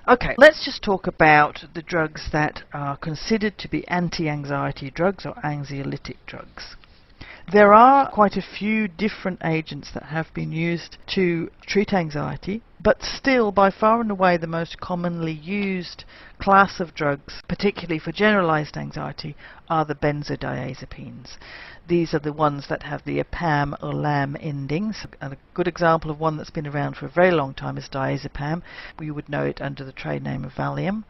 Okay, let's just talk about the drugs that are considered to be anti-anxiety drugs or anxiolytic drugs. There are quite a few different agents that have been used to treat anxiety, but still by far and away the most commonly used class of drugs, particularly for generalized anxiety, are the benzodiazepines. These are the ones that have the apam or lam endings. And a good example of one that's been around for a very long time is diazepam. We would know it under the trade name of Valium.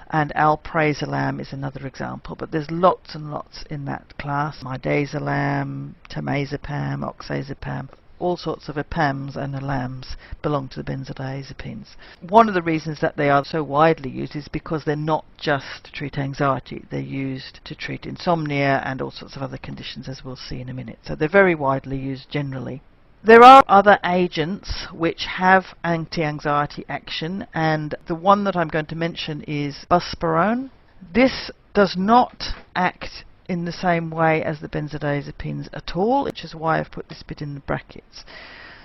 And alprazolam is another example. But there's lots and lots in that class. Midazolam, temazepam, oxazepam. All sorts of apams and alams belong to the benzodiazepines. One of the reasons that they are so widely used is because they're not just to treat anxiety. They're used to treat insomnia and all sorts of other conditions, as we'll see in a minute. So they're very widely used generally. There are other agents which have anti-anxiety action, and the one that I'm going to mention is buspirone. This does not act in the same way as the benzodiazepines at all, which is why I've put this bit in the brackets.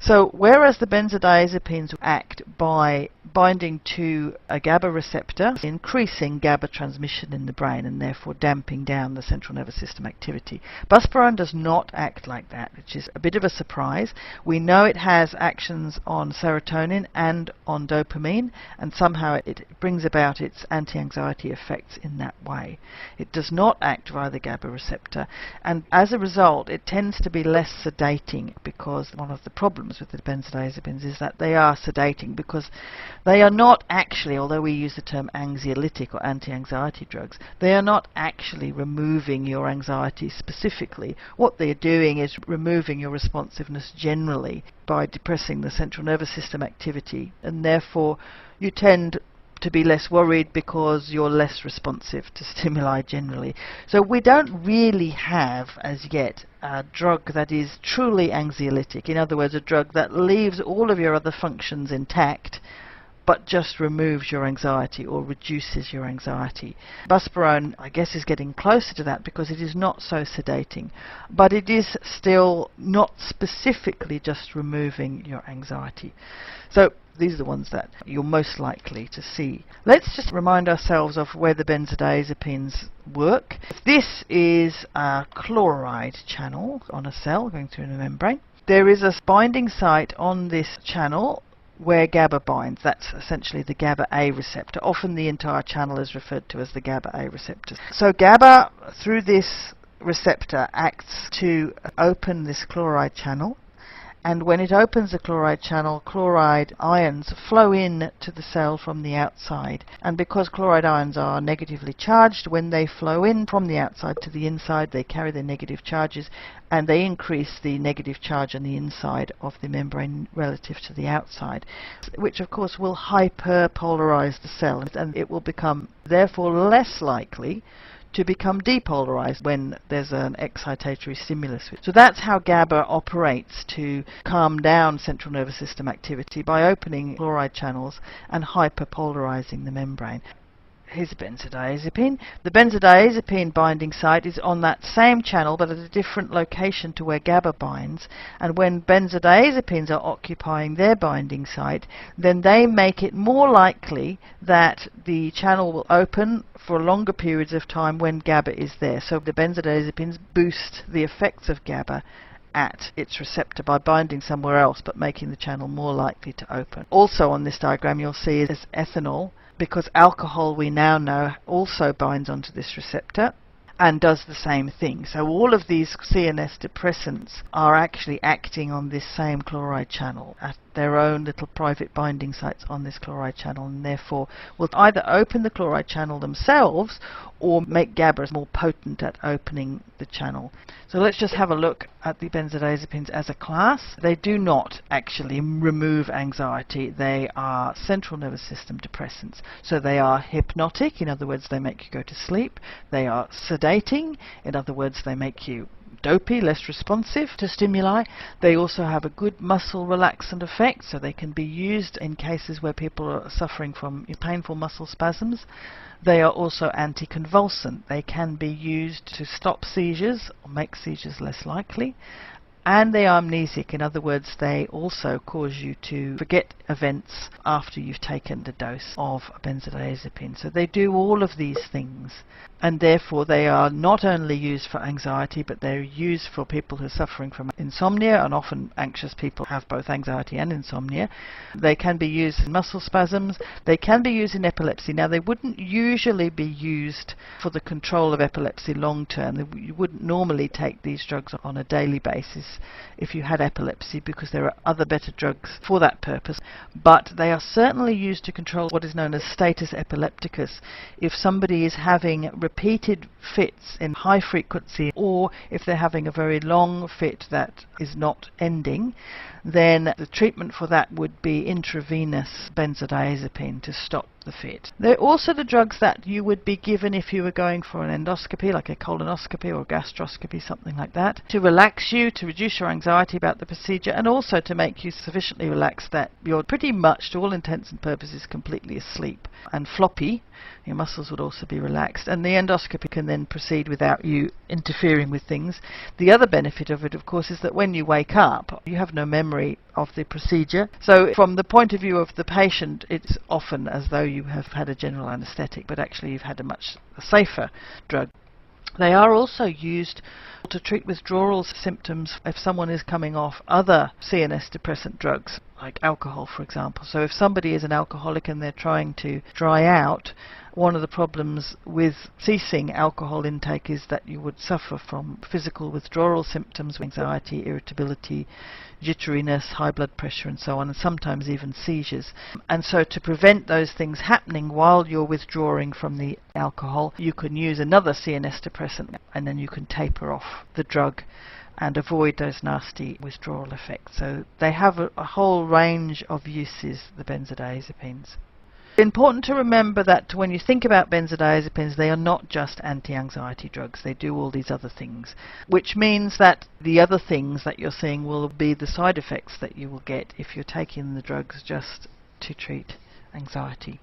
So whereas the benzodiazepines act by binding to a GABA receptor, increasing GABA transmission in the brain and therefore damping down the central nervous system activity, buspirone does not act like that, which is a bit of a surprise. We know it has actions on serotonin and on dopamine, and somehow it brings about its anti-anxiety effects in that way. It does not act via the GABA receptor, and as a result it tends to be less sedating, because one of the problems with the benzodiazepines is that they are sedating, because they are not actually, although we use the term anxiolytic or anti-anxiety drugs, they are not actually removing your anxiety specifically. What they're doing is removing your responsiveness generally by depressing the central nervous system activity, and therefore you tend to be less worried because you're less responsive to stimuli generally. So we don't really have as yet a drug that is truly anxiolytic. In other words, a drug that leaves all of your other functions intact but just removes your anxiety or reduces your anxiety. Buspirone, I guess, is getting closer to that because it is not so sedating, but it is still not specifically just removing your anxiety. So these are the ones that you're most likely to see. Let's just remind ourselves of where the benzodiazepines work. This is a chloride channel on a cell going through the membrane. There is a binding site on this channel where GABA binds. That's essentially the GABA A receptor. Often the entire channel is referred to as the GABA A receptor. So GABA, through this receptor, acts to open this chloride channel, and when it opens the chloride channel, chloride ions flow in to the cell from the outside. And because chloride ions are negatively charged, when they flow in from the outside to the inside, they carry their negative charges, and they increase the negative charge on the inside of the membrane relative to the outside, which of course will hyperpolarize the cell, and it will become therefore less likely to become depolarized when there's an excitatory stimulus. So that's how GABA operates to calm down central nervous system activity, by opening chloride channels and hyperpolarizing the membrane. Here's a benzodiazepine. The benzodiazepine binding site is on that same channel but at a different location to where GABA binds, and when benzodiazepines are occupying their binding site, then they make it more likely that the channel will open for longer periods of time when GABA is there. So the benzodiazepines boost the effects of GABA at its receptor by binding somewhere else but making the channel more likely to open. Also on this diagram you'll see is ethanol, because alcohol, we now know, also binds onto this receptor and does the same thing. So all of these CNS depressants are actually acting on this same chloride channel at their own little private binding sites on this chloride channel, and therefore will either open the chloride channel themselves or make GABA more potent at opening the channel. So let's just have a look at the benzodiazepines as a class. They do not actually remove anxiety. They are central nervous system depressants. So they are hypnotic, in other words they make you go to sleep. They are sedating, in other words they make you dopey, less responsive to stimuli. They also have a good muscle relaxant effect, so they can be used in cases where people are suffering from painful muscle spasms. They are also anticonvulsant. They can be used to stop seizures or make seizures less likely. And they are amnesic. In other words, they also cause you to forget events after you've taken the dose of a benzodiazepine. So they do all of these things, and therefore they are not only used for anxiety, but they're used for people who are suffering from insomnia, and often anxious people have both anxiety and insomnia. They can be used in muscle spasms. They can be used in epilepsy. Now, they wouldn't usually be used for the control of epilepsy long term. You wouldn't normally take these drugs on a daily basis if you had epilepsy, because there are other better drugs for that purpose. But they are certainly used to control what is known as status epilepticus. If somebody is having repeated fits in high frequency, or if they're having a very long fit that is not ending, then the treatment for that would be intravenous benzodiazepine to stop the fit. They're also the drugs that you would be given if you were going for an endoscopy, like a colonoscopy or gastroscopy, something like that, to relax you, to reduce your anxiety about the procedure, and also to make you sufficiently relaxed that you're pretty much, to all intents and purposes, completely asleep and floppy. Your muscles would also be relaxed, and the endoscopy can then proceed without you interfering with things. The other benefit of it, of course, is that when you wake up, you have no memory of the procedure. So from the point of view of the patient, it's often as though you have had a general anesthetic, but actually you've had a much safer drug. They are also used to treat withdrawal symptoms if someone is coming off other CNS depressant drugs, like alcohol, for example. So if somebody is an alcoholic and they're trying to dry out, one of the problems with ceasing alcohol intake is that you would suffer from physical withdrawal symptoms, anxiety, irritability, jitteriness, high blood pressure, and so on, and sometimes even seizures. And so to prevent those things happening while you're withdrawing from the alcohol, you can use another CNS depressant, and then you can taper off the drug and avoid those nasty withdrawal effects. So they have a whole range of uses, the benzodiazepines. Important to remember that when you think about benzodiazepines, they are not just anti-anxiety drugs. They do all these other things, which means that the other things that you're seeing will be the side effects that you will get if you're taking the drugs just to treat anxiety.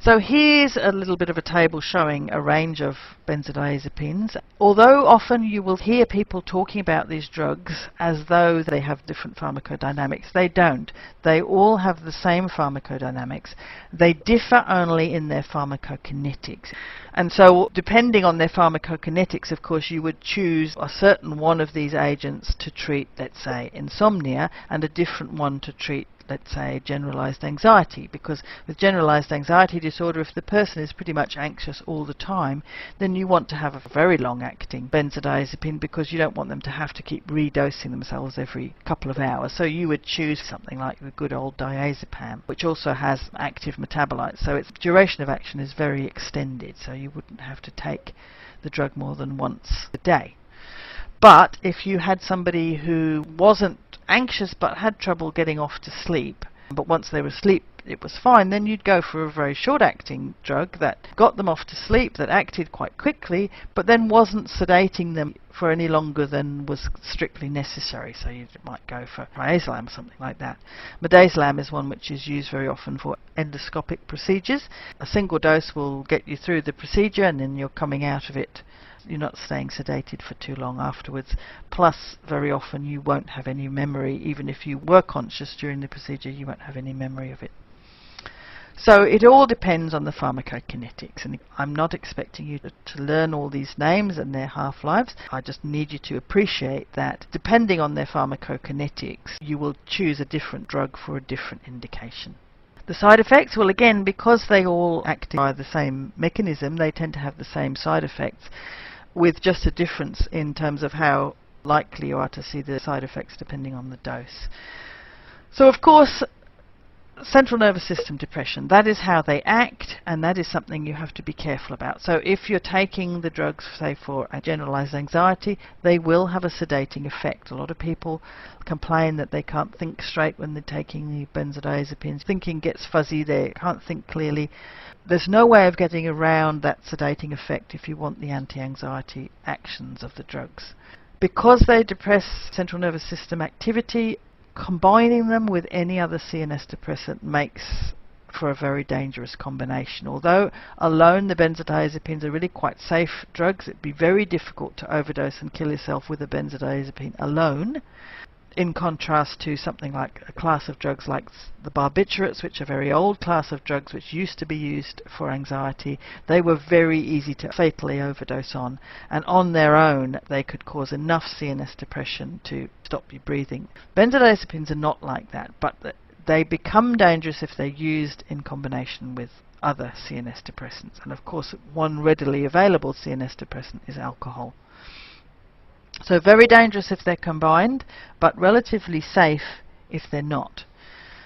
So here's a little bit of a table showing a range of benzodiazepines. Although often you will hear people talking about these drugs as though they have different pharmacodynamics, they don't. They all have the same pharmacodynamics. They differ only in their pharmacokinetics. And so depending on their pharmacokinetics, of course, you would choose a certain one of these agents to treat, let's say, insomnia, and a different one to treat, let's say, generalized anxiety, because with generalized anxiety disorder, if the person is pretty much anxious all the time, then you want to have a very long-acting benzodiazepine, because you don't want them to have to keep redosing themselves every couple of hours. So you would choose something like the good old diazepam, which also has active metabolites, so its duration of action is very extended, so you wouldn't have to take the drug more than once a day. But if you had somebody who wasn't anxious but had trouble getting off to sleep, but once they were asleep it was fine, then you'd go for a very short-acting drug that got them off to sleep, that acted quite quickly, but then wasn't sedating them for any longer than was strictly necessary. So you might go for midazolam or something like that. Midazolam is one which is used very often for endoscopic procedures. A single dose will get you through the procedure, and then you're coming out of it. You're not staying sedated for too long afterwards. Plus, very often you won't have any memory. Even if you were conscious during the procedure, you won't have any memory of it. So it all depends on the pharmacokinetics, and I'm not expecting you to learn all these names and their half-lives. I just need you to appreciate that depending on their pharmacokinetics, you will choose a different drug for a different indication. The side effects, well, again, because they all act by the same mechanism, they tend to have the same side effects, with just a difference in terms of how likely you are to see the side effects depending on the dose. So, of course, central nervous system depression, that is how they act, and that is something you have to be careful about. So if you're taking the drugs, say, for a generalized anxiety, they will have a sedating effect. A lot of people complain that they can't think straight when they're taking the benzodiazepines. Thinking gets fuzzy, they can't think clearly. There's no way of getting around that sedating effect if you want the anti-anxiety actions of the drugs. Because they depress central nervous system activity, combining them with any other CNS depressant makes for a very dangerous combination. Although alone the benzodiazepines are really quite safe drugs, it'd be very difficult to overdose and kill yourself with a benzodiazepine alone, in contrast to something like a class of drugs like the barbiturates, which are a very old class of drugs which used to be used for anxiety. They were very easy to fatally overdose on, and on their own they could cause enough CNS depression to stop you breathing. Benzodiazepines are not like that, but they become dangerous if they're used in combination with other CNS depressants. And of course, one readily available CNS depressant is alcohol. So very dangerous if they're combined, but relatively safe if they're not.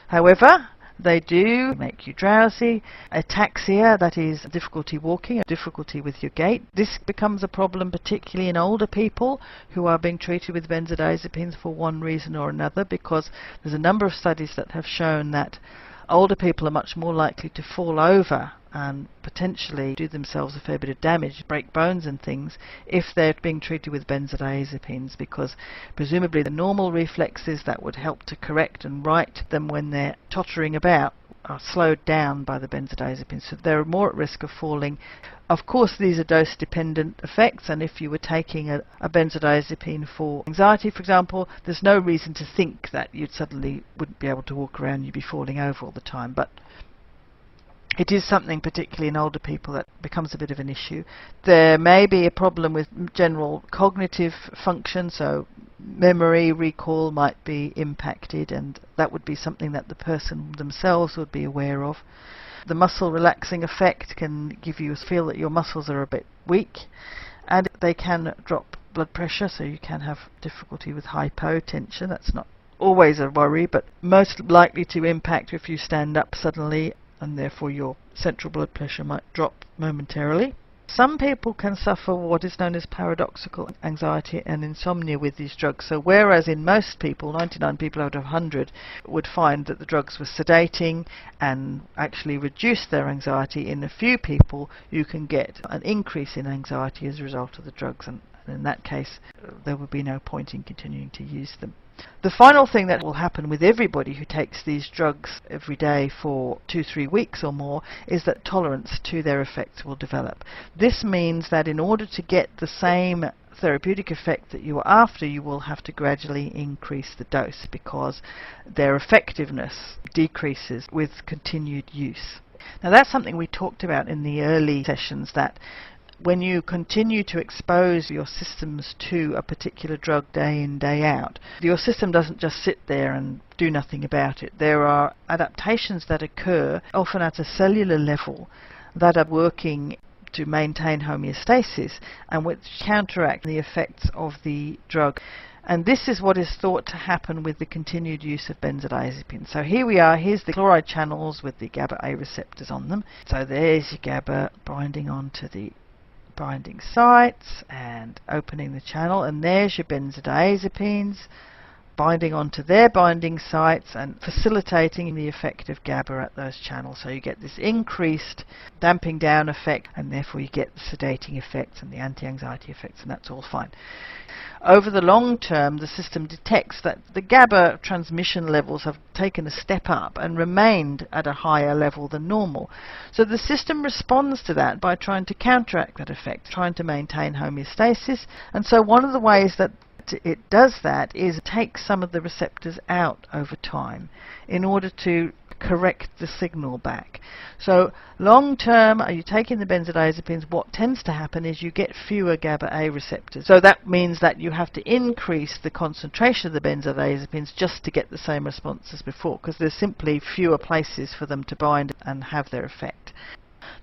However, they do make you drowsy. Ataxia, that is difficulty walking, difficulty with your gait. This becomes a problem particularly in older people who are being treated with benzodiazepines for one reason or another, because there's a number of studies that have shown that older people are much more likely to fall over and potentially do themselves a fair bit of damage, break bones and things, if they're being treated with benzodiazepines, because presumably the normal reflexes that would help to correct and right them when they're tottering about are slowed down by the benzodiazepines, so they're more at risk of falling. Of course, these are dose-dependent effects, and if you were taking a benzodiazepine for anxiety, for example, there's no reason to think that you suddenly wouldn't be able to walk around, you'd be falling over all the time. But it is something, particularly in older people, that becomes a bit of an issue. There may be a problem with general cognitive function, so memory, recall might be impacted, and that would be something that the person themselves would be aware of. The muscle relaxing effect can give you a feel that your muscles are a bit weak, and they can drop blood pressure, so you can have difficulty with hypotension. That's not always a worry, but most likely to impact if you stand up suddenly, and therefore your central blood pressure might drop momentarily. Some people can suffer what is known as paradoxical anxiety and insomnia with these drugs. So whereas in most people, 99 people out of 100, would find that the drugs were sedating and actually reduce their anxiety, in a few people you can get an increase in anxiety as a result of the drugs, and in that case there would be no point in continuing to use them. The final thing that will happen with everybody who takes these drugs every day for 2-3 weeks or more is that tolerance to their effects will develop. This means that in order to get the same therapeutic effect that you are after, you will have to gradually increase the dose, because their effectiveness decreases with continued use. Now that's something we talked about in the early sessions, that when you continue to expose your systems to a particular drug day in, day out, your system doesn't just sit there and do nothing about it. There are adaptations that occur, often at a cellular level, that are working to maintain homeostasis and which counteract the effects of the drug. And this is what is thought to happen with the continued use of benzodiazepines. So here we are, here's the chloride channels with the GABA A receptors on them. So there's your GABA binding onto the binding sites and opening the channel, and there's your benzodiazepines binding onto their binding sites and facilitating the effect of GABA at those channels. So you get this increased damping down effect, and therefore you get the sedating effects and the anti-anxiety effects, and that's all fine. Over the long term, the system detects that the GABA transmission levels have taken a step up and remained at a higher level than normal. So the system responds to that by trying to counteract that effect, trying to maintain homeostasis. And so one of the ways that it does that is take some of the receptors out over time in order to correct the signal back. So long term, are you taking the benzodiazepines, what tends to happen is you get fewer GABA A receptors. So that means that you have to increase the concentration of the benzodiazepines just to get the same response as before, because there's simply fewer places for them to bind and have their effect.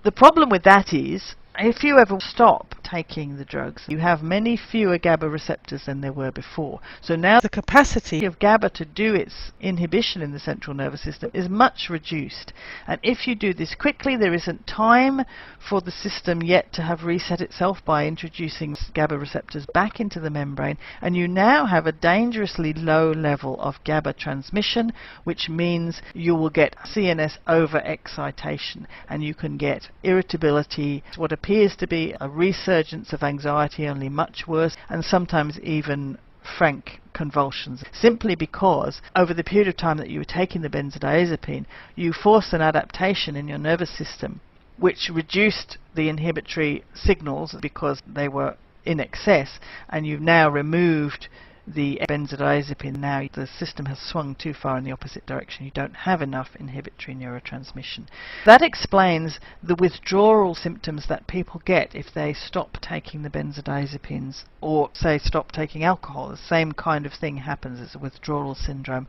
The problem with that is, if you ever stop taking the drugs, you have many fewer GABA receptors than there were before. So now the capacity of GABA to do its inhibition in the central nervous system is much reduced. And if you do this quickly, there isn't time for the system yet to have reset itself by introducing GABA receptors back into the membrane, and you now have a dangerously low level of GABA transmission, which means you will get CNS overexcitation, and you can get irritability, what appears to be a resurgence of anxiety, only much worse, and sometimes even frank convulsions, simply because over the period of time that you were taking the benzodiazepine, you forced an adaptation in your nervous system which reduced the inhibitory signals because they were in excess, and you've now removed the benzodiazepine. Now the system has swung too far in the opposite direction. You don't have enough inhibitory neurotransmission. That explains the withdrawal symptoms that people get if they stop taking the benzodiazepines, or say stop taking alcohol. The same kind of thing happens as a withdrawal syndrome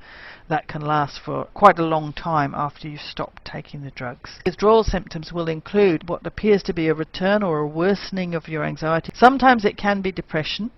that can last for quite a long time after you've stopped taking the drugs. Withdrawal symptoms will include what appears to be a return or a worsening of your anxiety. Sometimes it can be depression,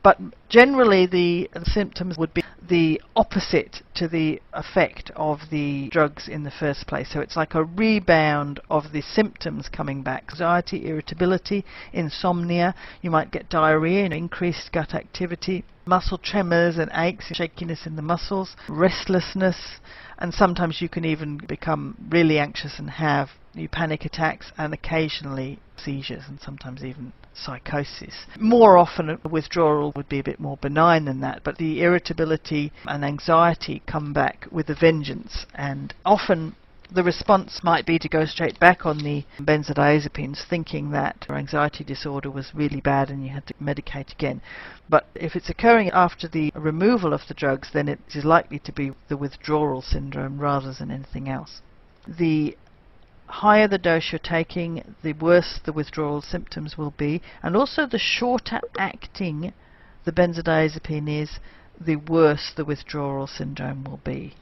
but generally the symptoms would be the opposite to the effect of the drugs in the first place. So it's like a rebound of the symptoms coming back. Anxiety, irritability, insomnia, you might get diarrhea and increased gut activity, muscle tremors and aches, shakiness in the muscles, restlessness, and sometimes you can even become really anxious and have new panic attacks and occasionally seizures and sometimes even psychosis. More often withdrawal would be a bit more benign than that, but the irritability and anxiety come back with a vengeance, and often the response might be to go straight back on the benzodiazepines, thinking that your anxiety disorder was really bad and you had to medicate again. But if it's occurring after the removal of the drugs, then it is likely to be the withdrawal syndrome rather than anything else. The higher the dose you're taking, the worse the withdrawal symptoms will be, and also the shorter acting the benzodiazepine is, the worse the withdrawal syndrome will be.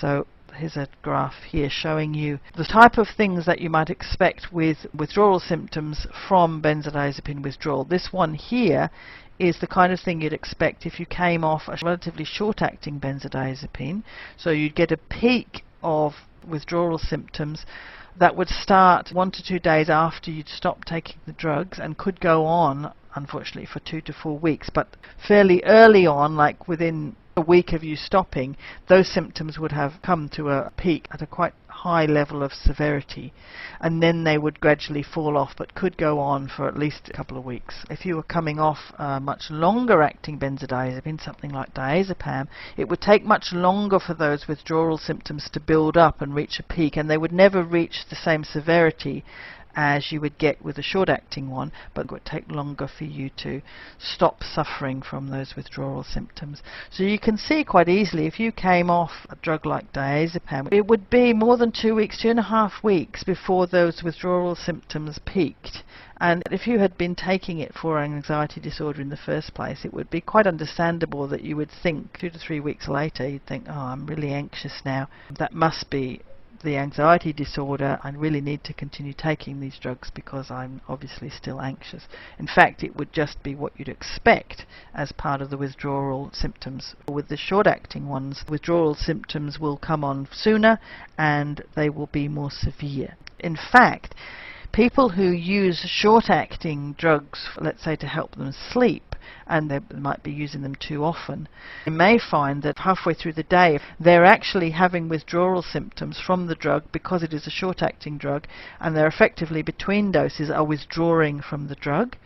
So here's a graph here showing you the type of things that you might expect with withdrawal symptoms from benzodiazepine withdrawal. This one here is the kind of thing you'd expect if you came off a relatively short-acting benzodiazepine. So you'd get a peak of withdrawal symptoms that would start 1 to 2 days after you'd stopped taking the drugs and could go on, unfortunately, for 2 to 4 weeks. But fairly early on, like within a week of you stopping, those symptoms would have come to a peak at a quite high level of severity, and then they would gradually fall off, but could go on for at least a couple of weeks. If you were coming off much longer acting benzodiazepine, something like diazepam, it would take much longer for those withdrawal symptoms to build up and reach a peak, and they would never reach the same severity as you would get with a short-acting one, but it would take longer for you to stop suffering from those withdrawal symptoms. So you can see quite easily, if you came off a drug like diazepam, it would be more than 2 weeks, 2.5 weeks before those withdrawal symptoms peaked. And if you had been taking it for an anxiety disorder in the first place, it would be quite understandable that you would think 2 to 3 weeks later, you'd think, oh, I'm really anxious now. That must be the anxiety disorder. I really need to continue taking these drugs because I'm obviously still anxious. In fact, it would just be what you'd expect as part of the withdrawal symptoms. With the short-acting ones, withdrawal symptoms will come on sooner and they will be more severe. In fact, people who use short-acting drugs, let's say to help them sleep, and they might be using them too often, you may find that halfway through the day they're actually having withdrawal symptoms from the drug because it is a short-acting drug, and they're effectively between doses are withdrawing from the drug,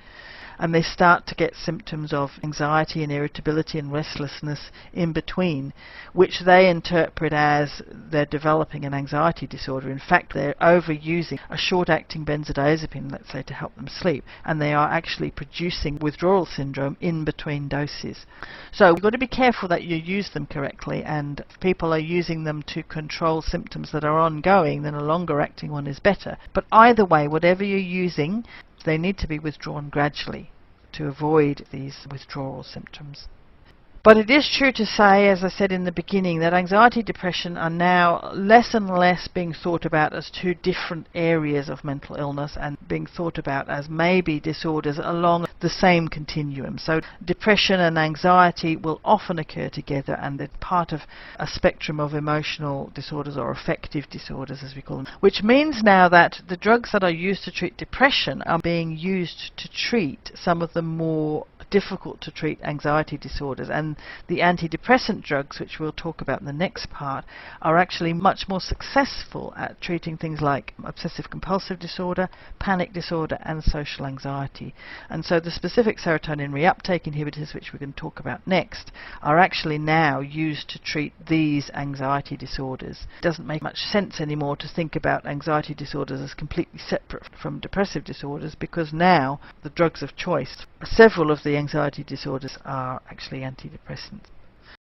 and they start to get symptoms of anxiety and irritability and restlessness in between, which they interpret as they're developing an anxiety disorder. In fact, they're overusing a short-acting benzodiazepine, let's say, to help them sleep, and they are actually producing withdrawal syndrome in between doses. So you've got to be careful that you use them correctly, and if people are using them to control symptoms that are ongoing, then a longer-acting one is better. But either way, whatever you're using, they need to be withdrawn gradually to avoid these withdrawal symptoms. But it is true to say, as I said in the beginning, that anxiety and depression are now less and less being thought about as two different areas of mental illness and being thought about as maybe disorders along the same continuum. So depression and anxiety will often occur together, and they're part of a spectrum of emotional disorders, or affective disorders as we call them, which means now that the drugs that are used to treat depression are being used to treat some of the more difficult to treat anxiety disorders, and the antidepressant drugs, which we'll talk about in the next part, are actually much more successful at treating things like obsessive compulsive disorder, panic disorder, and social anxiety. And so the specific serotonin reuptake inhibitors, which we're going to talk about next, are actually now used to treat these anxiety disorders. It doesn't make much sense anymore to think about anxiety disorders as completely separate from depressive disorders, because now the drugs of choice, several of the anxiety disorders, are actually antidepressants.